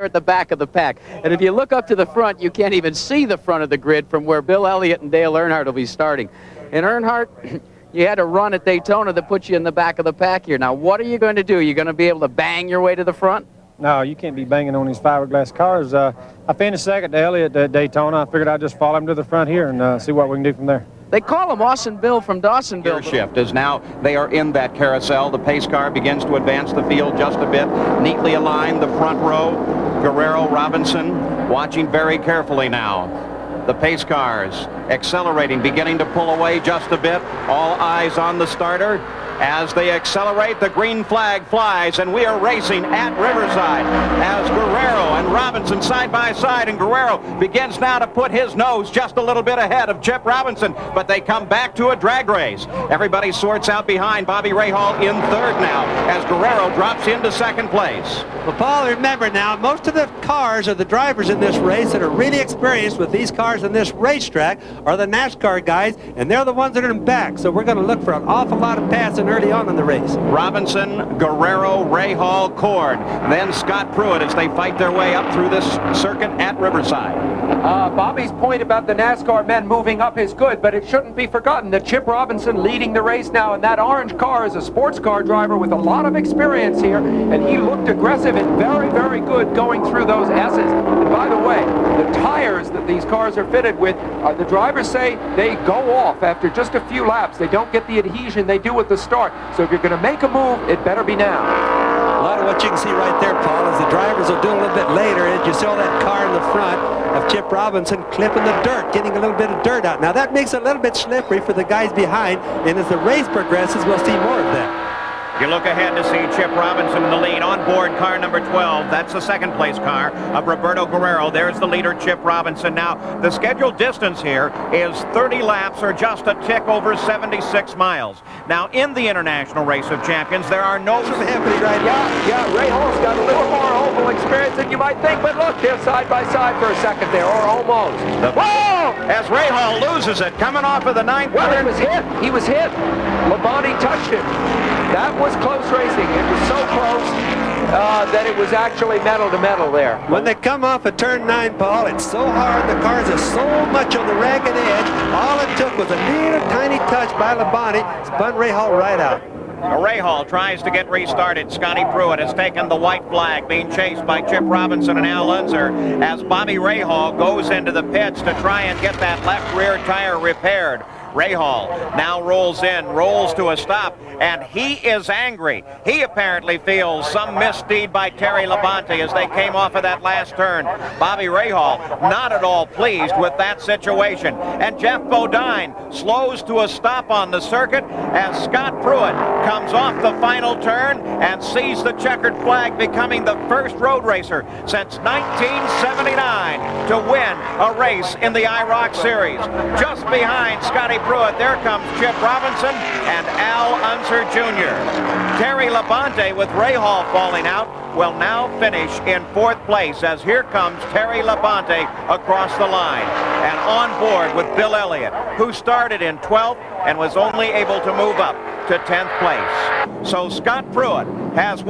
at the back of the pack. And if you look up to the front, you can't even see the front of the grid from where Bill Elliott and Dale Earnhardt will be starting. And Earnhardt, you had a run at Daytona that puts you in the back of the pack here. Now, what are you going to do? You're going to be able to bang your way to the front? No, you can't be banging on these fiberglass cars. I finished second to Elliott at Daytona. I figured I'd just follow him to the front here and see what we can do from there. They call him Austin Bill from Dawsonville. Gear shift is now they are in that carousel. The pace car begins to advance the field just a bit. Neatly aligned, the front row. Guerrero, Robinson watching very carefully now. The pace cars accelerating, beginning to pull away just a bit. All eyes on the starter. As they accelerate, the green flag flies, and we are racing at Riverside as Guerrero and Robinson side by side, and Guerrero begins now to put his nose just a little bit ahead of Chip Robinson, but they come back to a drag race. Everybody sorts out behind. Bobby Rahal in third now as Guerrero drops into second place. Well, Paul, remember now, most of the cars or the drivers in this race that are really experienced with these cars in this racetrack are the NASCAR guys, and they're the ones that are in back, so we're going to look for an awful lot of passing early on in the race. Robinson, Guerrero, Rahal, Cord, then Scott Pruitt as they fight their way up through this circuit at Riverside. Bobby's point about the NASCAR men moving up is good, but it shouldn't be forgotten that Chip Robinson leading the race now, and that orange car is a sports car driver with a lot of experience here, and he looked aggressive and very, very good going through those S's. And by the way, the tires that these cars are fitted with, the drivers say they go off after just a few laps. They don't get the adhesion they do at the start. So if you're going to make a move, it better be now. A lot of what you can see right there, Paul, is the drivers will do a little bit later. As you saw that car in the front of Chip Robinson clipping the dirt, getting a little bit of dirt out. Now that makes it a little bit slippery for the guys behind, and as the race progresses, we'll see more of that. You look ahead to see Chip Robinson in the lead. On board car number 12. That's the second place car of Roberto Guerrero. There's the leader, Chip Robinson. Now, the scheduled distance here is 30 laps or just a tick over 76 miles. Now, in the International Race of Champions, there are no... Yeah, Ray Hall's got a little more oval experience than you might think, but look, they're side by side for a second there, or almost. Whoa! As Ray Hall loses it, coming off of the ninth. Well, he was hit. He was hit. Labonte touched him. That was close racing. It was so close that it was actually metal to metal there. When they come off of turn 9, Paul, it's so hard. The cars are so much on the ragged edge. All it took was a little tiny touch by Labonte, spun Rahal right out. Rahal tries to get restarted. Scotty Pruitt has taken the white flag, being chased by Chip Robinson and Al Unser as Bobby Rahal goes into the pits to try and get that left rear tire repaired. Rahal now rolls in, rolls to a stop, and he is angry. He apparently feels some misdeed by Terry Labonte as they came off of that last turn. Bobby Rahal not at all pleased with that situation. And Jeff Bodine slows to a stop on the circuit as Scott Pruitt comes off the final turn and sees the checkered flag, becoming the first road racer since 1979 to win a race in the IROC series. Just behind Scotty Pruitt, there comes Chip Robinson and Al Unser Jr. Terry Labonte, with Rahal falling out, will now finish in 4th place as here comes Terry Labonte across the line and on board with Bill Elliott, who started in 12th and was only able to move up to 10th place. So Scott Pruitt has won.